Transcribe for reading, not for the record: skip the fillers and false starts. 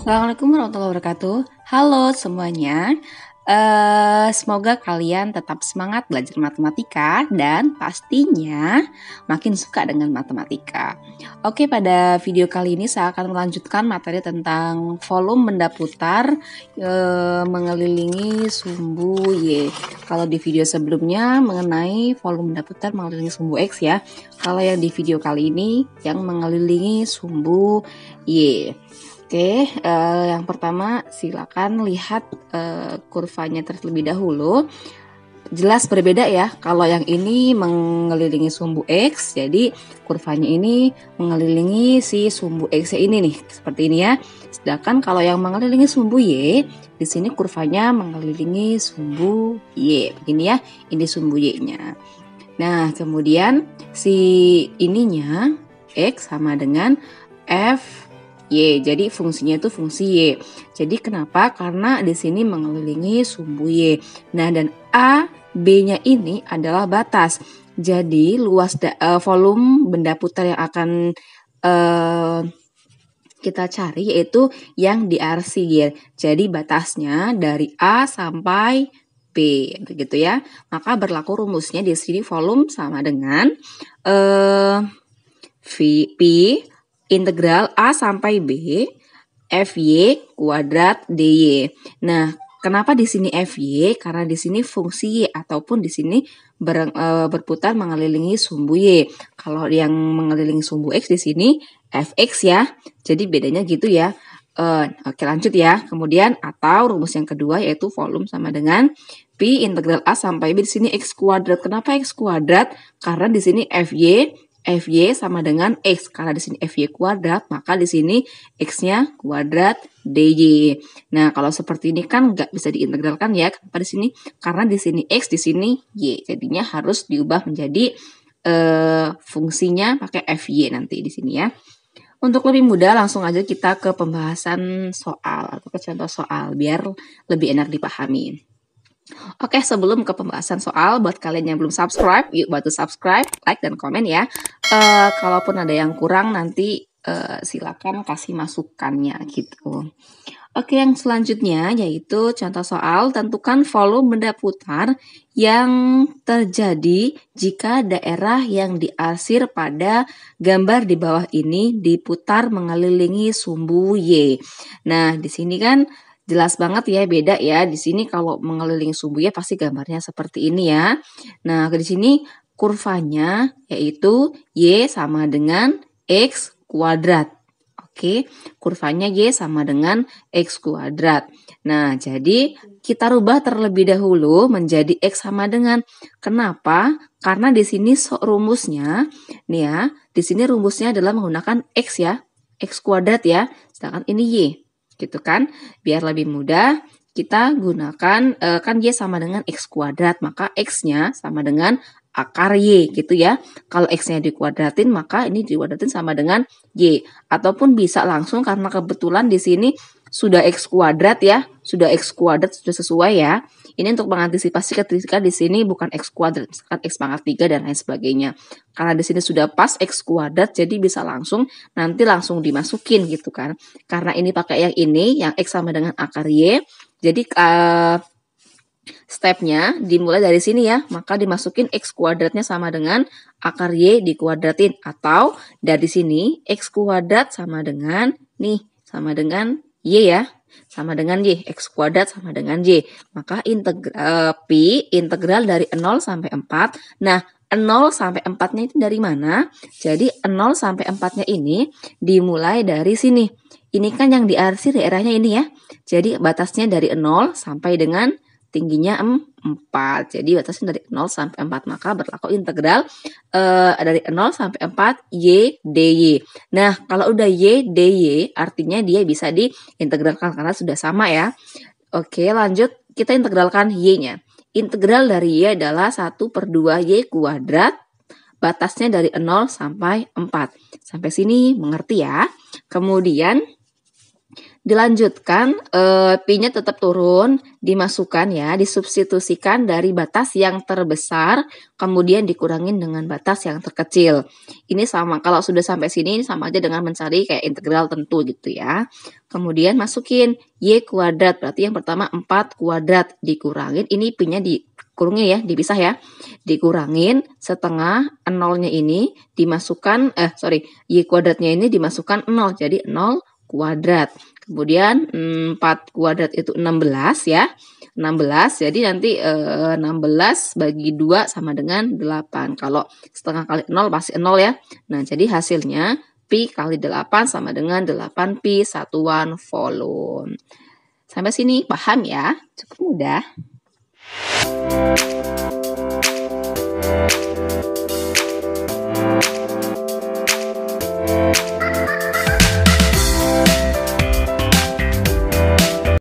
Assalamualaikum warahmatullahi wabarakatuh. Halo semuanya. Semoga kalian tetap semangat belajar matematika dan pastinya makin suka dengan matematika. Oke, pada video kali ini saya akan melanjutkan materi tentang volume benda putar mengelilingi sumbu Y. Kalau di video sebelumnya mengenai volume benda putar mengelilingi sumbu X ya. Kalau yang di video kali ini yang mengelilingi sumbu Y. Oke, yang pertama silakan lihat kurvanya terlebih dahulu. Jelas berbeda ya. Kalau yang ini mengelilingi sumbu X, jadi kurvanya ini mengelilingi si sumbu X ini nih, seperti ini ya. Sedangkan kalau yang mengelilingi sumbu Y, di sini kurvanya mengelilingi sumbu Y. Begini ya, ini sumbu Y-nya. Nah, kemudian si ininya X sama dengan F Y, jadi fungsinya itu fungsi Y. Jadi kenapa? Karena di sini mengelilingi sumbu Y. Nah, dan A, B-nya ini adalah batas. Jadi luas volume benda putar yang akan kita cari yaitu yang di RC ya. Jadi batasnya dari A sampai B, begitu ya. Maka berlaku rumusnya di sini volume sama dengan P integral A sampai B FY kuadrat DY. Nah, kenapa di sini FY? Karena di sini fungsi Y ataupun di sini berputar mengelilingi sumbu Y. Kalau yang mengelilingi sumbu X di sini Fx ya. Jadi bedanya gitu ya. Oke, lanjut ya. Kemudian atau rumus yang kedua yaitu volume sama dengan P integral A sampai B di sini X kuadrat. Kenapa X kuadrat? Karena di sini Fy sama dengan X. Karena di sini Fy kuadrat, maka di sini X-nya kuadrat dy. Nah, kalau seperti ini kan nggak bisa diintegralkan ya. Kenapa di sini? Karena di sini X, di sini Y. Jadinya harus diubah menjadi fungsinya pakai Fy nanti di sini ya. Untuk lebih mudah, langsung aja kita ke pembahasan soal atau ke contoh soal biar lebih enak dipahami. Oke, sebelum ke pembahasan soal, buat kalian yang belum subscribe, yuk bantu subscribe, like, dan komen ya. Kalaupun ada yang kurang, nanti silakan kasih masukannya gitu. Oke, yang selanjutnya yaitu contoh soal, tentukan volume benda putar yang terjadi jika daerah yang diarsir pada gambar di bawah ini diputar mengelilingi sumbu Y. Nah, di sini kan jelas banget ya, beda ya. Di sini kalau mengelilingi sumbu Y pasti gambarnya seperti ini ya. Nah, di sini kurvanya yaitu Y sama dengan X kuadrat. Oke, kurvanya Y sama dengan X kuadrat. Nah, jadi kita rubah terlebih dahulu menjadi X sama dengan. Kenapa? Karena di sini rumusnya, nih ya, di sini rumusnya adalah menggunakan X ya, X kuadrat ya, sedangkan ini Y. Gitu kan, biar lebih mudah kita gunakan kan Y sama dengan X kuadrat, maka X-nya sama dengan akar Y gitu ya. Kalau X-nya dikuadratin maka ini dikuadratin sama dengan Y. Ataupun bisa langsung karena kebetulan di sini sudah X kuadrat ya, sudah X kuadrat sudah sesuai ya. Ini untuk mengantisipasi ketika di sini bukan X kuadrat, misalkan X pangkat 3 dan lain sebagainya. Karena di sini sudah pas X kuadrat jadi bisa langsung nanti langsung dimasukin gitu kan. Karena ini pakai yang ini, yang X sama dengan akar Y. Jadi stepnya dimulai dari sini ya, maka dimasukin X kuadratnya sama dengan akar Y dikuadratin. Atau dari sini X kuadrat sama dengan, nih, sama dengan Y ya, sama dengan Y, X kuadrat sama dengan Y. Maka P integral dari 0 sampai 4. Nah, 0 sampai 4-nya itu dari mana? Jadi 0 sampai 4-nya ini dimulai dari sini. Ini kan yang diarsir daerahnya ini ya. Jadi batasnya dari 0 sampai dengan tingginya 4. Jadi batasnya dari 0 sampai 4. Maka berlaku integral dari 0 sampai 4 Y dy. Nah, kalau udah Y dy artinya dia bisa diintegralkan karena sudah sama ya. Oke, lanjut kita integralkan Y-nya. Integral dari Y adalah 1/2 Y kuadrat. Batasnya dari 0 sampai 4. Sampai sini mengerti ya. Kemudian Dilanjutkan, pi-nya tetap turun, dimasukkan ya, disubstitusikan dari batas yang terbesar, kemudian dikurangin dengan batas yang terkecil. Ini sama, kalau sudah sampai sini sama aja dengan mencari kayak integral tentu gitu ya. Kemudian masukin y kuadrat, berarti yang pertama 4 kuadrat dikurangin, ini pi-nya dikurangin ya, dipisah ya. Dikurangin setengah, nolnya ini dimasukkan, y kuadratnya ini dimasukkan 0, jadi 0 kuadrat. Kemudian 4 kuadrat itu 16 ya. 16, jadi nanti 16 bagi 2 sama dengan 8. Kalau setengah kali 0 pasti 0 ya. Nah, jadi hasilnya pi kali 8 sama dengan 8 pi satuan volume. Sampai sini paham ya? Cukup mudah.